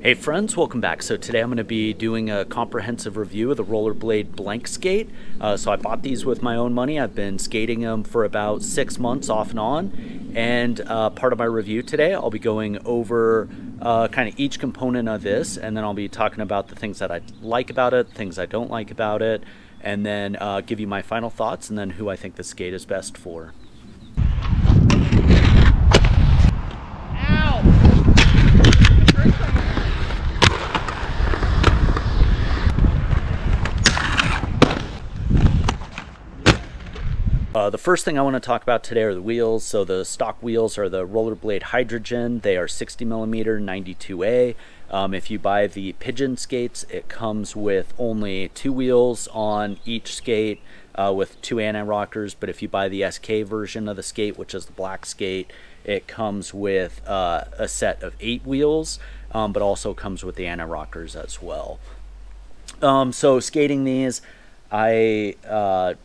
Hey friends, welcome back. So today I'm going to be doing a comprehensive review of the Rollerblade blank skate. So I bought these with my own money. I've been skating them for about 6 months off and on. And part of my review today, I'll be going over kind of each component of this, and then I'll be talking about the things that I like about it, things I don't like about it, and then give you my final thoughts and then who I think the skate is best for. The first thing I want to talk about today are the wheels. So the stock wheels are the Rollerblade Hydrogen. They are 60 millimeter 92A. If you buy the Pigeon skates, it comes with only 2 wheels on each skate with 2 anti-rockers. But if you buy the SK version of the skate, which is the black skate, it comes with a set of 8 wheels, but also comes with the anti-rockers as well. So skating these, I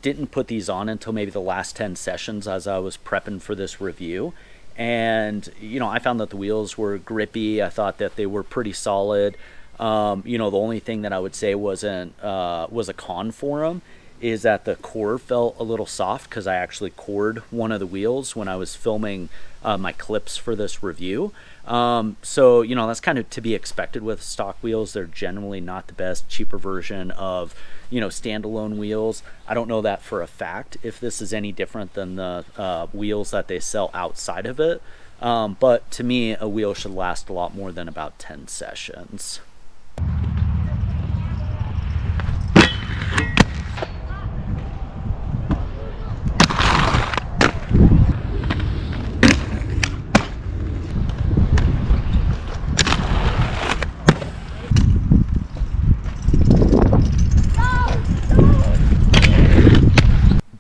didn't put these on until maybe the last 10 sessions as I was prepping for this review. And, you know, I found that the wheels were grippy. I thought that they were pretty solid. You know, the only thing that I would say was a con for them is that the core felt a little soft because I actually cored one of the wheels when I was filming my clips for this review. So, you know, that's kind of to be expected with stock wheels. They're generally not the best, cheaper version of, you know, standalone wheels. I don't know that for a fact if this is any different than the wheels that they sell outside of it. But to me, a wheel should last a lot more than about 10 sessions.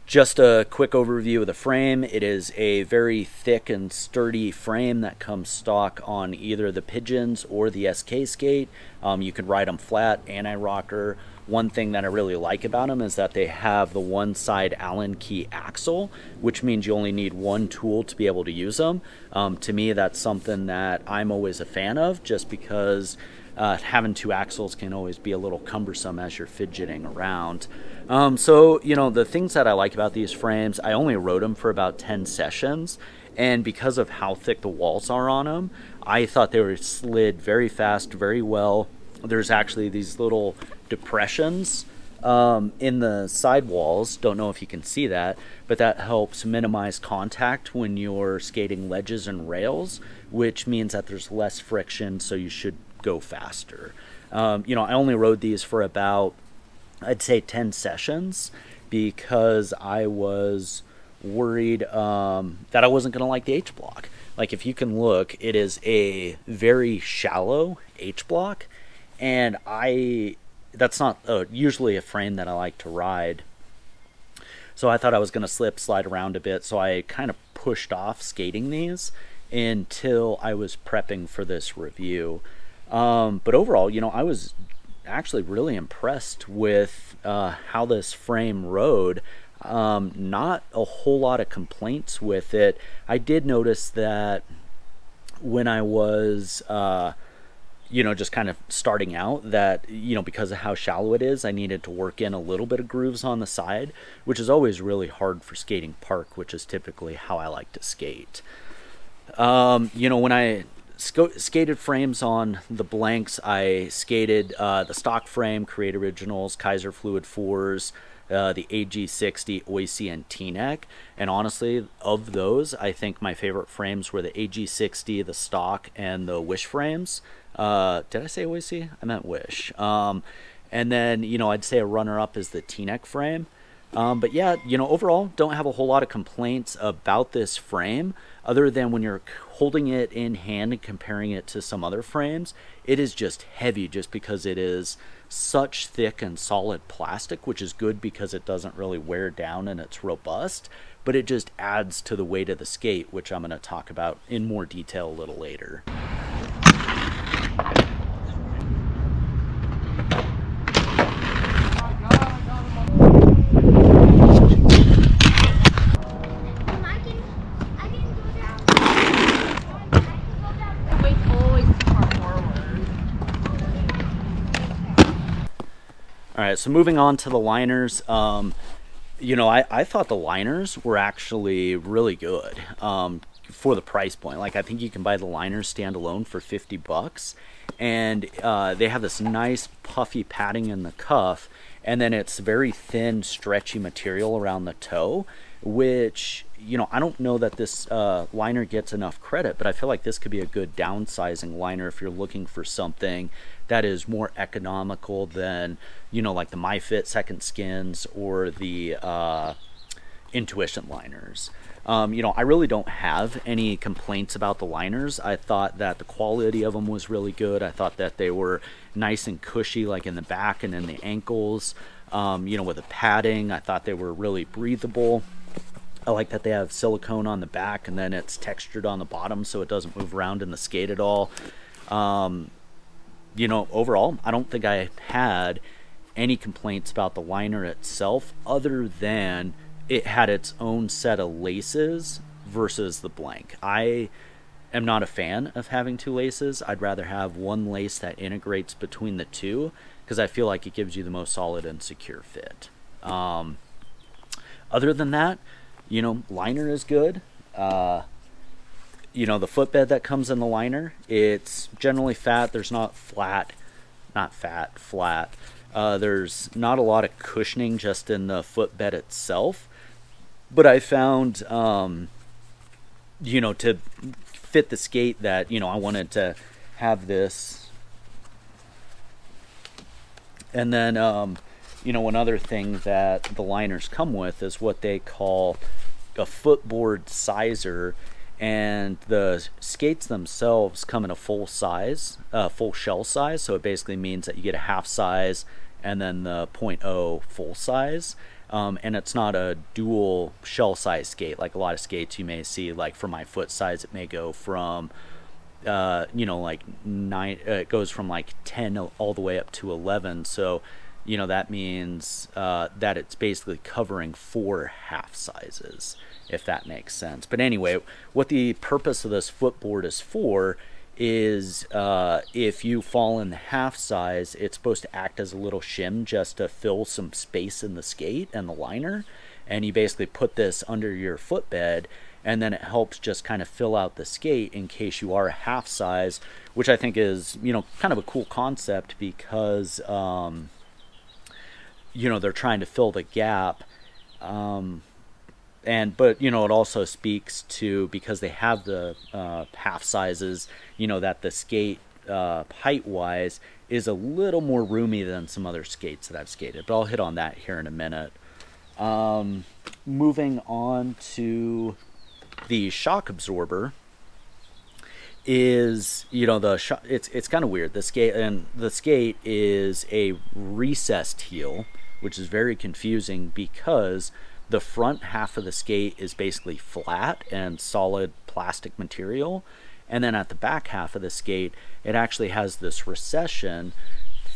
Just a quick overview of the frame. It is a very thick and sturdy frame that comes stock on either the Pigeons or the SK skate. You can ride them flat, anti-rocker. One thing that I really like about them is that they have the one side Allen key axle, which means you only need one tool to be able to use them. To me, that's something that I'm always a fan of, just because having 2 axles can always be a little cumbersome as you're fidgeting around. So, you know, the things that I like about these frames, I only rode them for about 10 sessions, and because of how thick the walls are on them, I thought they were slid very fast, very well. There's actually these little depressions in the side walls. Don't know if you can see that, but that helps minimize contact when you're skating ledges and rails, which means that there's less friction, so you should go faster. You know, I only rode these for about, I'd say 10 sessions because I was worried that I wasn't going to like the H-block. Like, if you can look, it is a very shallow H-block, and that's not usually a frame that I like to ride. So I thought I was going to slide around a bit, so I kind of pushed off skating these until I was prepping for this review. But overall, you know, I was actually really impressed with how this frame rode. Not a whole lot of complaints with it. I did notice that when I was you know, just kind of starting out, that, you know, because of how shallow it is, I needed to work in a little bit of grooves on the side, which is always really hard for skating park, which is typically how I like to skate. You know, when I skated frames on the blanks, I skated the stock frame, Create Originals, Kaiser Fluid 4s, the AG60, Oicy, and T-neck. And honestly, of those, I think my favorite frames were the AG60, the stock, and the Wish frames. Did I say Oicy? I meant Wish. And then, you know, I'd say a runner-up is the T-neck frame. But yeah, you know, overall, don't have a whole lot of complaints about this frame, other than when you're holding it in hand and comparing it to some other frames, it is just heavy just because it is such thick and solid plastic, which is good because it doesn't really wear down and it's robust, but it just adds to the weight of the skate, which I'm going to talk about in more detail a little later. I can go down. Wait, always too far forward. right, so moving on to the liners. You know, I thought the liners were actually really good for the price point. Like, I think you can buy the liners standalone for $50, and they have this nice puffy padding in the cuff, and then it's very thin, stretchy material around the toe, which, you know, I don't know that this liner gets enough credit, but I feel like this could be a good downsizing liner if you're looking for something that is more economical than, you know, like the MyFit Second Skins or the Intuition liners. You know, I really don't have any complaints about the liners. I thought that the quality of them was really good. I thought that they were nice and cushy, like in the back and in the ankles. You know, with the padding, I thought they were really breathable. I like that they have silicone on the back and then it's textured on the bottom so it doesn't move around in the skate at all. You know, overall, I don't think I had any complaints about the liner itself other than it had its own set of laces versus the blank. I am not a fan of having two laces. I'd rather have one lace that integrates between the two because I feel like it gives you the most solid and secure fit. Other than that, you know, liner is good. You know, the footbed that comes in the liner, it's generally fat. There's not flat. There's not a lot of cushioning just in the footbed itself. But I found, you know, to fit the skate that, you know, I wanted to have this. And then, you know, one other thing that the liners come with is what they call a footboard sizer. And the skates themselves come in a full size, full shell size. So it basically means that you get a half size and then the 0.0 full size. And it's not a dual shell size skate like a lot of skates you may see. Like for my foot size, it may go from, you know, like 9. It goes from like 10 all the way up to 11. So, you know, that means that it's basically covering 4 half sizes, if that makes sense. But anyway, what the purpose of this footboard is for is if you fall in the half size, it's supposed to act as a little shim just to fill some space in the skate and the liner. And you basically put this under your footbed, and then it helps just kind of fill out the skate in case you are a half size, which I think is, you know, kind of a cool concept because, you know, they're trying to fill the gap. But you know, it also speaks to, because they have the half sizes, you know, that the skate height wise is a little more roomy than some other skates that I've skated, but I'll hit on that here in a minute. Moving on to the shock absorber is, you know, it's kind of weird. The skate is a recessed heel, which is very confusing because the front half of the skate is basically flat and solid plastic material, and then at the back half of the skate it actually has this recession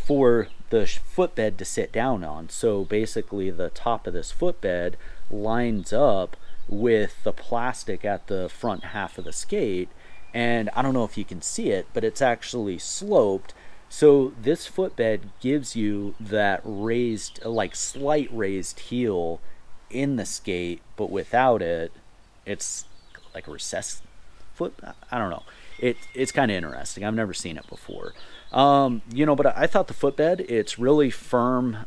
for the footbed to sit down on. So basically the top of this footbed lines up with the plastic at the front half of the skate, and I don't know if you can see it, but it's actually sloped. So this footbed gives you that raised, like slight raised heel in the skate, but without it, it's like a recessed foot. I don't know. It's kind of interesting. I've never seen it before. You know, but I thought the footbed, it's really firm,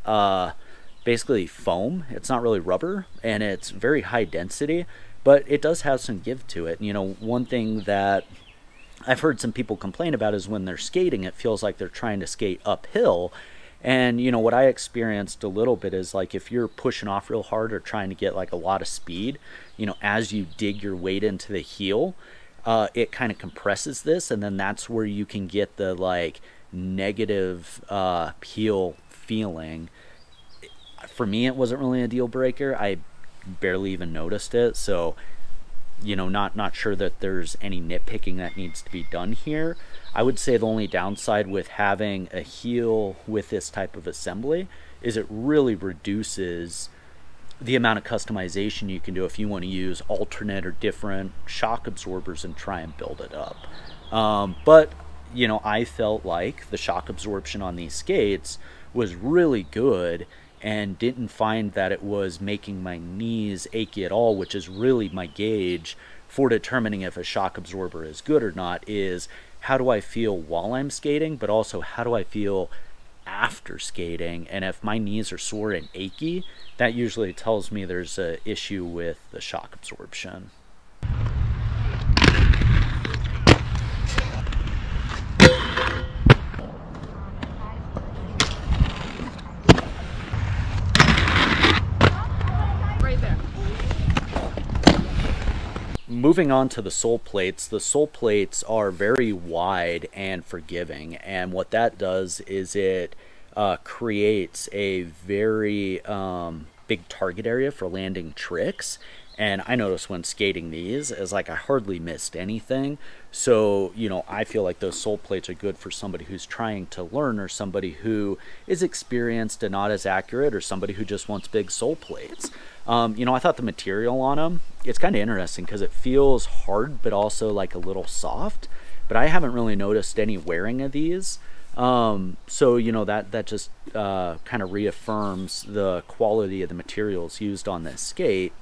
basically foam. It's not really rubber, and it's very high density, but it does have some give to it. You know, one thing that I've heard some people complain about is when they're skating, it feels like they're trying to skate uphill. And, you know, what I experienced a little bit is, like, if you're pushing off real hard or trying to get like a lot of speed, you know, as you dig your weight into the heel, it kind of compresses this, and then that's where you can get the like negative heel feeling. For me, it wasn't really a deal breaker. I barely even noticed it. So, you know, not sure that there's any nitpicking that needs to be done here. I would say the only downside with having a heel with this type of assembly is it really reduces the amount of customization you can do if you want to use alternate or different shock absorbers and try and build it up. But, you know, I felt like the shock absorption on these skates was really good and didn't find that it was making my knees achy at all, which is really my gauge for determining if a shock absorber is good or not, is how do I feel while I'm skating, but also how do I feel after skating. And if my knees are sore and achy, that usually tells me there's an issue with the shock absorption. Right there. Moving on to the sole plates, the sole plates are very wide and forgiving, and what that does is it creates a very big target area for landing tricks. And I noticed when skating these is like I hardly missed anything. So, you know, I feel like those sole plates are good for somebody who's trying to learn, or somebody who is experienced and not as accurate, or somebody who just wants big sole plates. You know, I thought the material on them, it's kind of interesting because it feels hard but also like a little soft, but I haven't really noticed any wearing of these. So, you know, that just kind of reaffirms the quality of the materials used on this skate.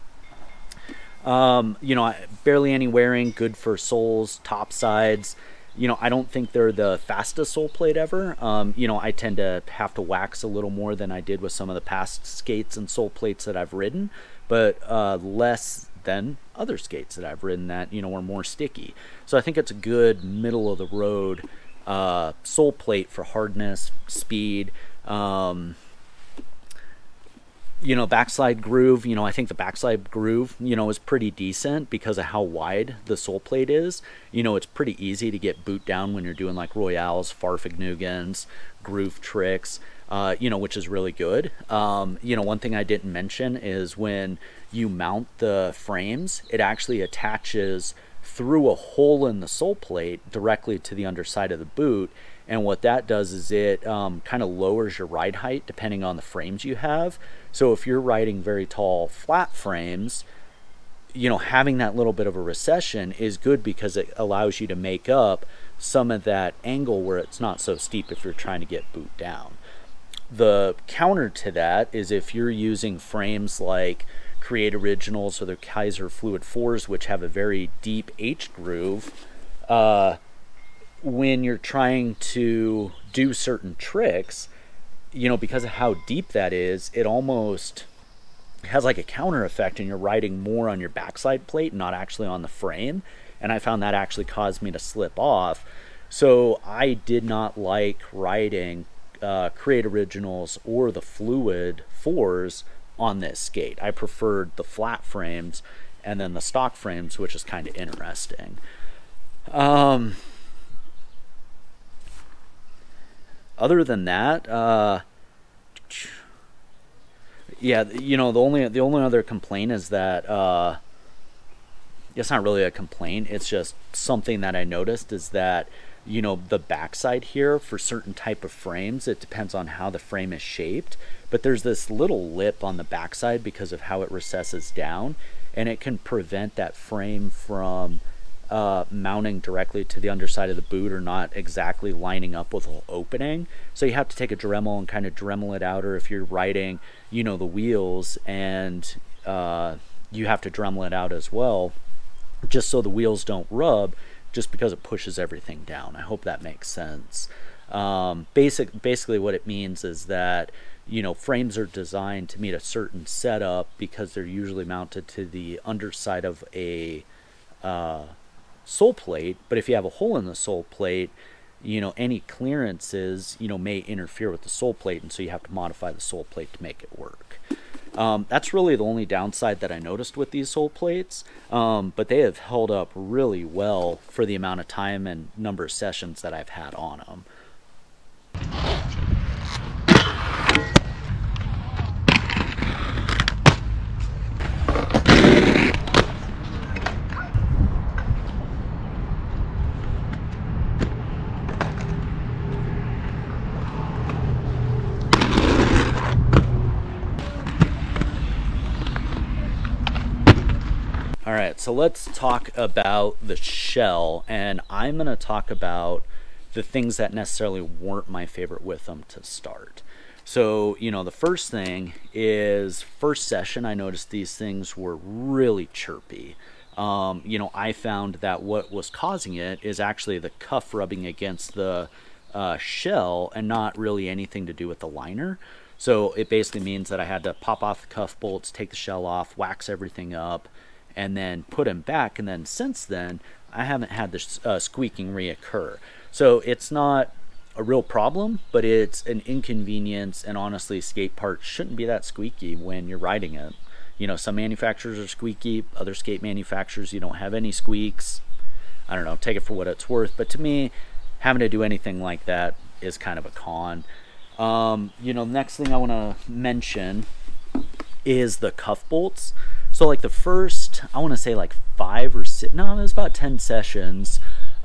You know, barely any wearing, good for soles, top sides. You know, I don't think they're the fastest sole plate ever. You know, I tend to have to wax a little more than I did with some of the past skates and sole plates that I've ridden, but less than other skates that I've ridden that, you know, are more sticky. So I think it's a good middle of the road sole plate for hardness, speed. You know, backslide groove, you know, I think the backslide groove, you know, is pretty decent because of how wide the sole plate is. You know, it's pretty easy to get boot down when you're doing like royales, farfagnugans, groove tricks, you know, which is really good. You know, one thing I didn't mention is when you mount the frames, it actually attaches through a hole in the sole plate directly to the underside of the boot. And what that does is it kind of lowers your ride height depending on the frames you have. So if you're riding very tall flat frames, you know, having that little bit of a recession is good because it allows you to make up some of that angle where it's not so steep if you're trying to get boot down. The counter to that is if you're using frames like Create Originals or the Kaiser Fluid 4s, which have a very deep H groove, when you're trying to do certain tricks, you know, because of how deep that is, it almost has like a counter effect and you're riding more on your backside plate, not actually on the frame. And I found that actually caused me to slip off. So I did not like riding Create Originals or the Fluid 4s on this skate. I preferred the flat frames and then the stock frames, which is kind of interesting. Other than that, yeah, you know, the only other complaint is that it's not really a complaint. It's just something that I noticed is that, you know, the backside here for certain type of frames, it depends on how the frame is shaped, but there's this little lip on the backside because of how it recesses down, and it can prevent that frame from mounting directly to the underside of the boot or not exactly lining up with the opening. So you have to take a Dremel and kind of Dremel it out, or if you're riding, you know, the wheels and you have to Dremel it out as well, just so the wheels don't rub, just because it pushes everything down. I hope that makes sense. Basically what it means is that, you know, frames are designed to meet a certain setup because they're usually mounted to the underside of a sole plate, but if you have a hole in the sole plate, you know, any clearances, you know, may interfere with the sole plate, and so you have to modify the sole plate to make it work. That's really the only downside that I noticed with these sole plates, but they have held up really well for the amount of time and number of sessions that I've had on them. All right, so let's talk about the shell, and I'm going to talk about the things that necessarily weren't my favorite with them to start. So, the first thing is, first session, I noticed these things were really chirpy. I found that what was causing it is actually the cuff rubbing against the shell and not really anything to do with the liner. So it basically means that I had to pop off the cuff bolts, take the shell off, wax everything up, and then put them back. And then since then, I haven't had this squeaking reoccur. So it's not a real problem, but it's an inconvenience, and honestly, skate parts shouldn't be that squeaky when you're riding it. Some manufacturers are squeaky, other skate manufacturers, you don't have any squeaks. I don't know, take it for what it's worth, but to me, having to do anything like that is kind of a con. Next thing I want to mention is the cuff bolts. So like the first, I want to say like 5 or 6, no, it was about 10 sessions.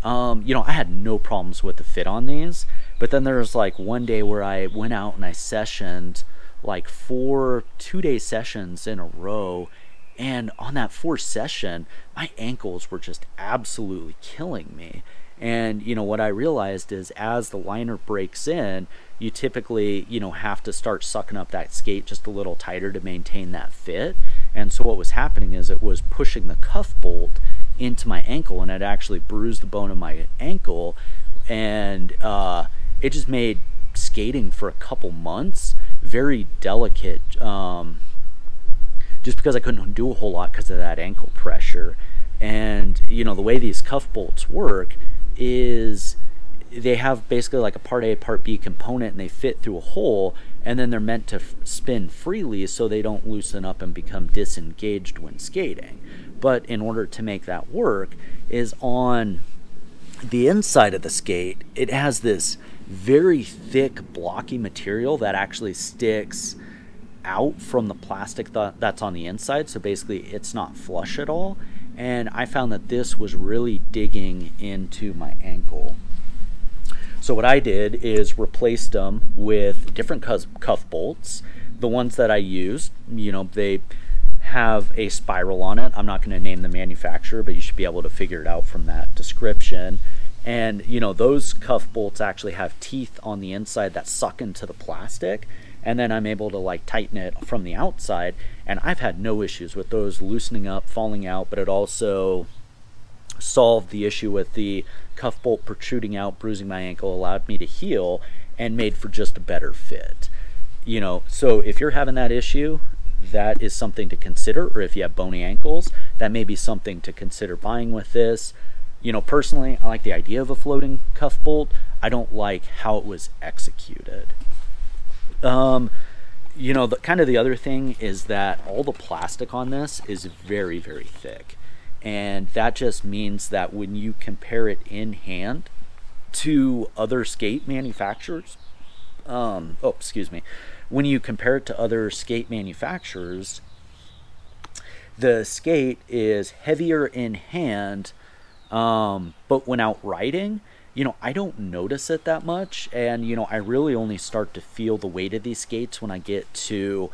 I had no problems with the fit on these, but then there was like one day where I went out and I sessioned like 4 2-day sessions in a row, and on that 4th session, my ankles were just absolutely killing me. And what I realized is, as the liner breaks in, you typically have to start sucking up that skate just a little tighter to maintain that fit. And so what was happening is it was pushing the cuff bolt into my ankle, and it actually bruised the bone of my ankle, and it just made skating for a couple months very delicate, just because I couldn't do a whole lot because of that ankle pressure. And the way these cuff bolts work is they have basically like a part A, part B component, and they fit through a hole, and then they're meant to spin freely so they don't loosen up and become disengaged when skating. But in order to make that work, is on the inside of the skate, it has this very thick blocky material that actually sticks out from the plastic that's on the inside. So basically it's not flush at all, and I found that this was really digging into my ankle. So what I did is replaced them with different cuff bolts. The ones that I used, they have a spiral on it. I'm not going to name the manufacturer, but you should be able to figure it out from that description. And those cuff bolts actually have teeth on the inside that suck into the plastic, and then I'm able to like tighten it from the outside, and I've had no issues with those loosening up, falling out. But it also solved the issue with the cuff bolt protruding out, bruising my ankle, allowed me to heal, and made for just a better fit. So if you're having that issue, that is something to consider. Or if you have bony ankles, that may be something to consider buying with this. Personally, I like the idea of a floating cuff bolt. I don't like how it was executed. The other thing is that all the plastic on this is very, very thick. And that just means that when you compare it in hand to other skate manufacturers, when you compare it to other skate manufacturers, the skate is heavier in hand, but when out riding, I don't notice it that much. And I really only start to feel the weight of these skates when I get to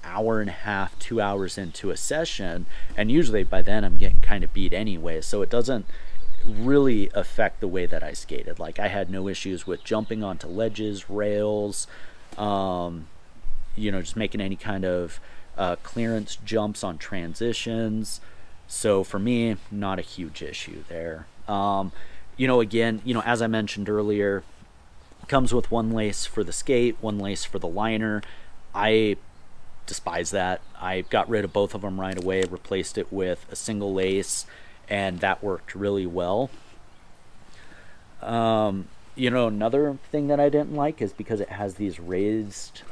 hour and a half, 2 hours into a session, and usually by then I'm getting kind of beat anyway, so it doesn't really affect the way that I skated. Like, I had no issues with jumping onto ledges, rails, just making any kind of clearance jumps on transitions. So for me, not a huge issue there. Again, as I mentioned earlier, it comes with one lace for the skate, one lace for the liner. I despise that. I got rid of both of them right away, replaced it with a single lace, and that worked really well. Another thing that I didn't like is because it has these raised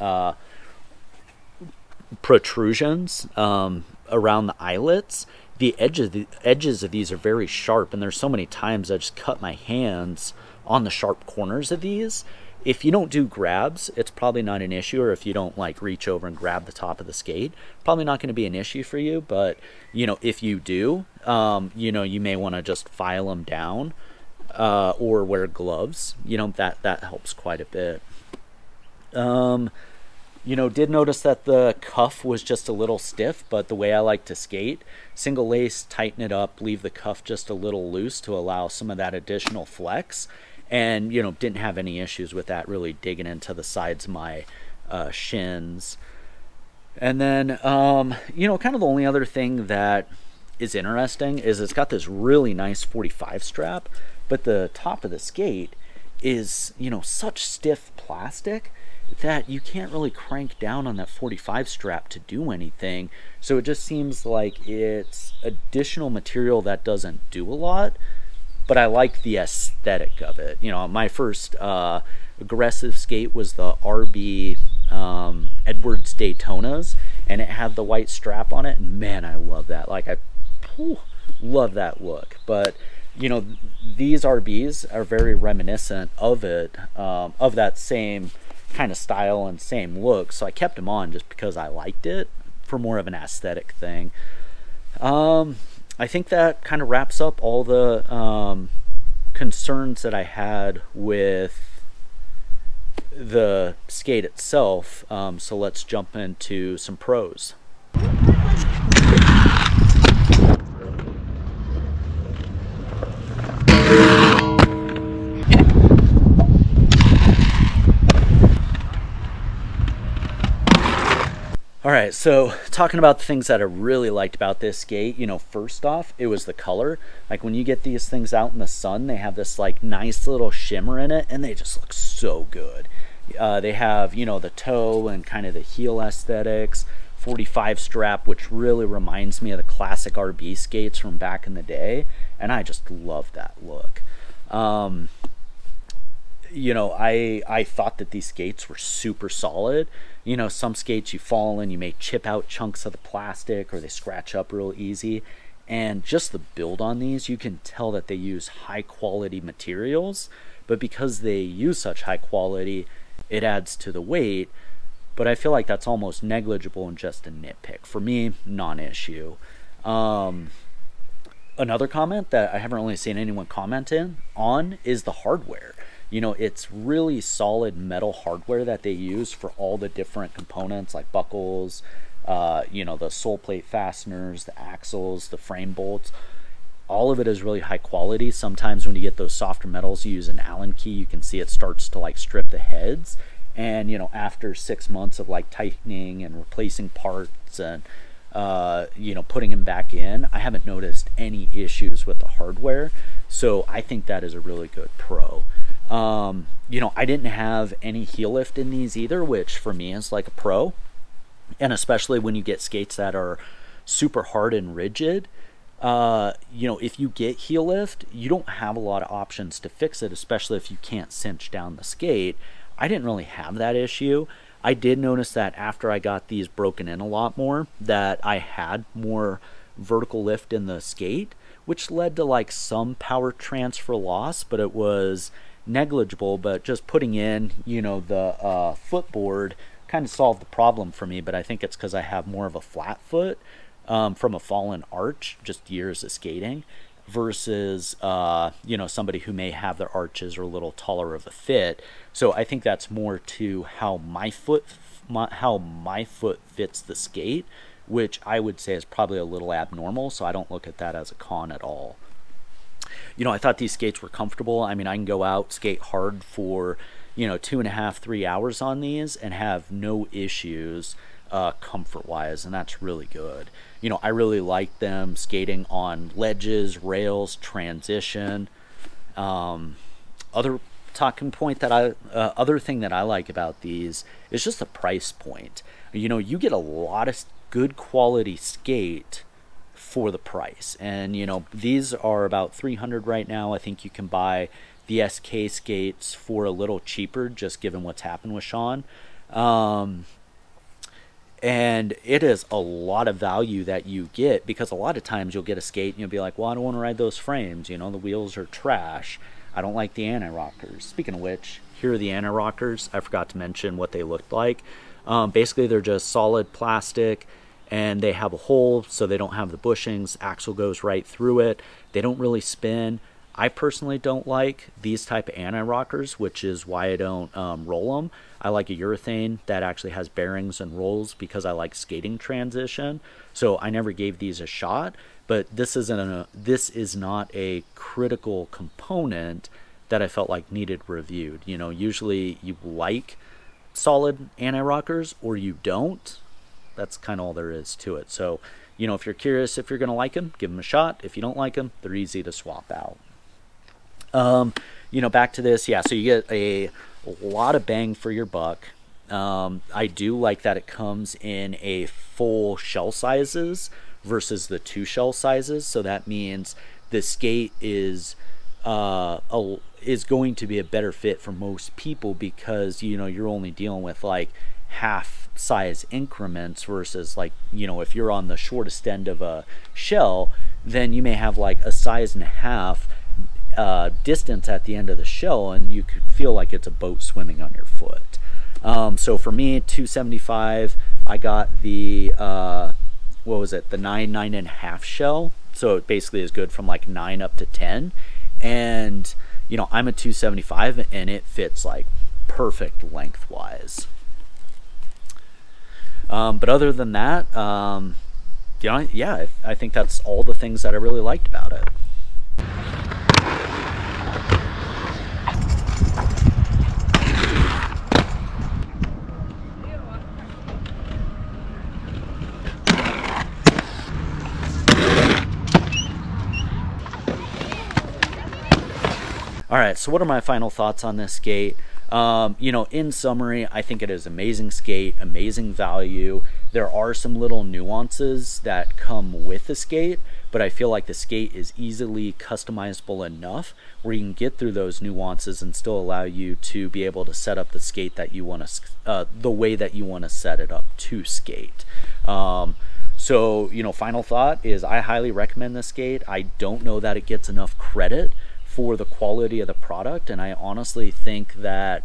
protrusions around the eyelets. The edges of these are very sharp, and there's so many times I just cut my hands on the sharp corners of these. If you don't do grabs, it's probably not an issue, or if you don't like reach over and grab the top of the skate, probably not going to be an issue for you. But if you do, you may want to just file them down, or wear gloves. That helps quite a bit. Did notice that the cuff was just a little stiff, but the way I like to skate, single lace, tighten it up, leave the cuff just a little loose to allow some of that additional flex. And didn't have any issues with that really digging into the sides of my shins. And then, you know, kind of the only other thing that is interesting is it's got this really nice 45 strap, but the top of the skate is, you know, such stiff plastic that you can't really crank down on that 45 strap to do anything. So it just seems like it's additional material that doesn't do a lot, but I like the aesthetic of it. You know, my first aggressive skate was the RB Edwards Daytonas, and it had the white strap on it, and man, I love that. Like, I love that look. But you know, these RBs are very reminiscent of it, of that same kind of style and same look, so I kept them on just because I liked it for more of an aesthetic thing. I think that kind of wraps up all the concerns that I had with the skate itself, so let's jump into some pros. Alright, so talking about the things that I really liked about this skate, you know, first off, it was the color. Like, when you get these things out in the sun, they have this like nice little shimmer in it, and they just look so good. They have, you know, the toe and kind of the heel aesthetics, 45 strap, which really reminds me of the classic RB skates from back in the day, and I just love that look. You know, I thought that these skates were super solid. You know, some skates you fall in, you may chip out chunks of the plastic, or they scratch up real easy. And just the build on these, you can tell that they use high quality materials, but because they use such high quality, it adds to the weight. But I feel like that's almost negligible and just a nitpick. For me, non-issue. Another comment that I haven't really seen anyone comment on is the hardware. You know, it's really solid metal hardware that they use for all the different components, like buckles, you know, the sole plate fasteners, the axles, the frame bolts. All of it is really high quality. Sometimes when you get those softer metals, you use an Allen key, you can see it starts to like strip the heads. And, you know, after 6 months of like tightening and replacing parts and, you know, putting them back in, I haven't noticed any issues with the hardware. So I think that is a really good pro. You know, I didn't have any heel lift in these either, which for me is like a pro. And especially when you get skates that are super hard and rigid, you know, if you get heel lift, you don't have a lot of options to fix it, especially if you can't cinch down the skate. I didn't really have that issue. I did notice that after I got these broken in a lot more, that I had more vertical lift in the skate, which led to like some power transfer loss, but it was negligible. But just putting in, you know, the footboard kind of solved the problem for me. But I think it's because I have more of a flat foot from a fallen arch, just years of skating, versus you know, somebody who may have their arches or a little taller of a fit. So I think that's more to how my foot fits the skate, which I would say is probably a little abnormal. So I don't look at that as a con at all. You know, I thought these skates were comfortable. I mean, I can go out, skate hard for, you know, 2.5, 3 hours on these and have no issues comfort-wise, and that's really good. You know, I really like them skating on ledges, rails, transition. Other talking point that other thing that I like about these is just the price point. You know, you get a lot of good quality skate for the price, and you know, these are about $300 right now. I think you can buy the SK skates for a little cheaper, just given what's happened with Sean. And it is a lot of value that you get, because a lot of times you'll get a skate and you'll be like, well, I don't want to ride those frames, you know, the wheels are trash, I don't like the anti-rockers. Speaking of which, here are the anti-rockers. I forgot to mention what they looked like. Basically they're just solid plastic, and they have a hole so they don't have the bushings. Axle goes right through it. They don't really spin. I personally don't like these type of anti-rockers, which is why I don't roll them. I like a urethane that actually has bearings and rolls, because I like skating transition. So I never gave these a shot, but this is not a critical component that I felt like needed reviewed. You know, usually you like solid anti-rockers or you don't. That's kind of all there is to it. So, you know, if you're curious if you're going to like them, give them a shot. If you don't like them, they're easy to swap out. You know, back to this. Yeah, so you get a lot of bang for your buck. I do like that it comes in a full shell sizes versus the 2 shell sizes. So that means the skate is going to be a better fit for most people because, you know, you're only dealing with like half size increments versus like, you know, if you're on the shortest end of a shell, then you may have like a size and a half distance at the end of the shell, and you could feel like it's a boat swimming on your foot. So for me, 275, I got the what was it, the 9.5 shell. So it basically is good from like 9 up to 10. And you know, I'm a 275 and it fits like perfect lengthwise. But other than that, you know, yeah, I think that's all the things that I really liked about it. All right, so what are my final thoughts on this skate? You know, in summary, I think it is amazing skate, amazing value. There are some little nuances that come with the skate, but I feel like the skate is easily customizable enough where you can get through those nuances and still allow you to be able to set up the skate that you want to, the way that you want to set it up to skate. So, you know, final thought is I highly recommend this skate. I don't know that it gets enough credit for the quality of the product, and I honestly think that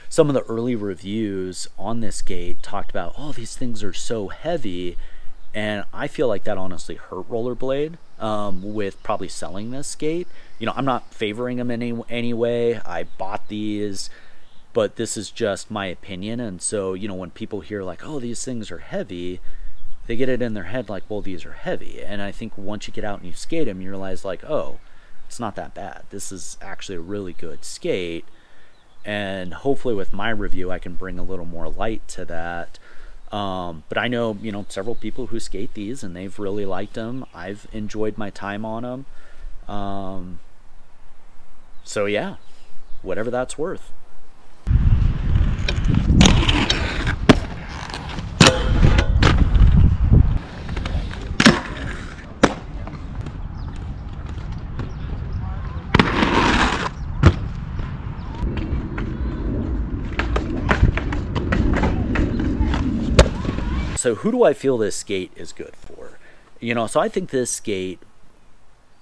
some of the early reviews on this skate talked about, oh, these things are so heavy, and I feel like that honestly hurt Rollerblade with probably selling this skate. You know, I'm not favoring them in any way. I bought these, but this is just my opinion. And so, you know, when people hear like, oh, these things are heavy, they get it in their head like, well, these are heavy. And I think once you get out and you skate them, you realize like, oh, it's not that bad. This is actually a really good skate. And hopefully with my review, I can bring a little more light to that. But I know, you know, several people who skate these and they've really liked them. I've enjoyed my time on them. So yeah, whatever that's worth. So who do I feel this skate is good for? You know, so I think this skate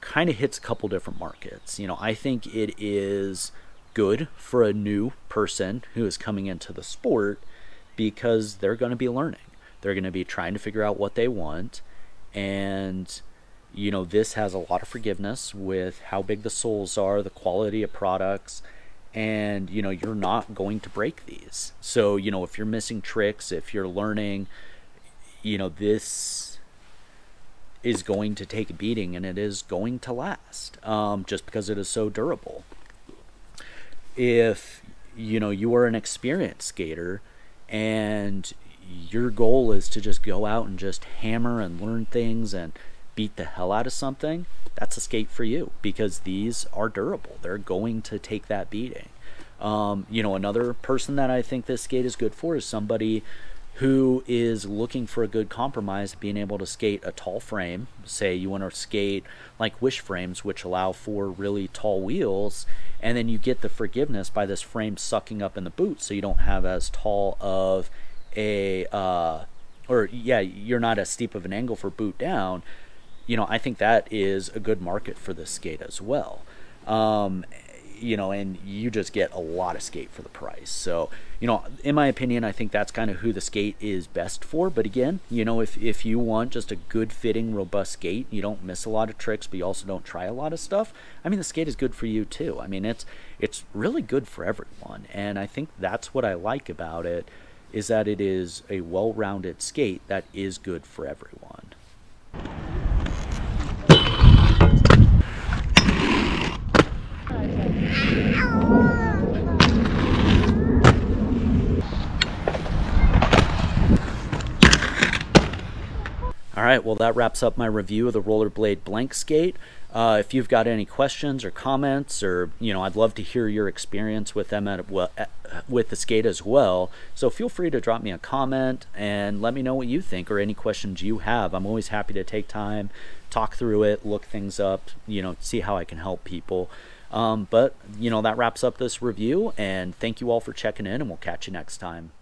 kind of hits a couple different markets. You know, I think it is good for a new person who is coming into the sport because they're going to be learning. They're going to be trying to figure out what they want. And, you know, this has a lot of forgiveness with how big the soles are, the quality of products, and, you know, you're not going to break these. So, you know, if you're missing tricks, if you're learning, you know, this is going to take a beating and it is going to last just because it is so durable. If, you know, you are an experienced skater and your goal is to just go out and just hammer and learn things and beat the hell out of something, that's a skate for you because these are durable. They're going to take that beating. You know, another person that I think this skate is good for is somebody who is looking for a good compromise, being able to skate a tall frame. Say you want to skate like wish frames, which allow for really tall wheels, and then you get the forgiveness by this frame sucking up in the boot, so you don't have as tall of a, or yeah, you're not as steep of an angle for boot down. You know, I think that is a good market for this skate as well. You know, and you just get a lot of skate for the price. So, you know, in my opinion, I think that's kind of who the skate is best for. But again, you know, if you want just a good fitting, robust skate, you don't miss a lot of tricks, but you also don't try a lot of stuff, I mean, the skate is good for you too. I mean, it's really good for everyone. And I think that's what I like about it, is that it is a well-rounded skate that is good for everyone. All right, well, that wraps up my review of the Rollerblade blank skate. If you've got any questions or comments, or I'd love to hear your experience with them with the skate as well. So feel free to drop me a comment and let me know what you think or any questions you have. I'm always happy to take time, talk through it, look things up, see how I can help people. But that wraps up this review, and thank you all for checking in, and we'll catch you next time.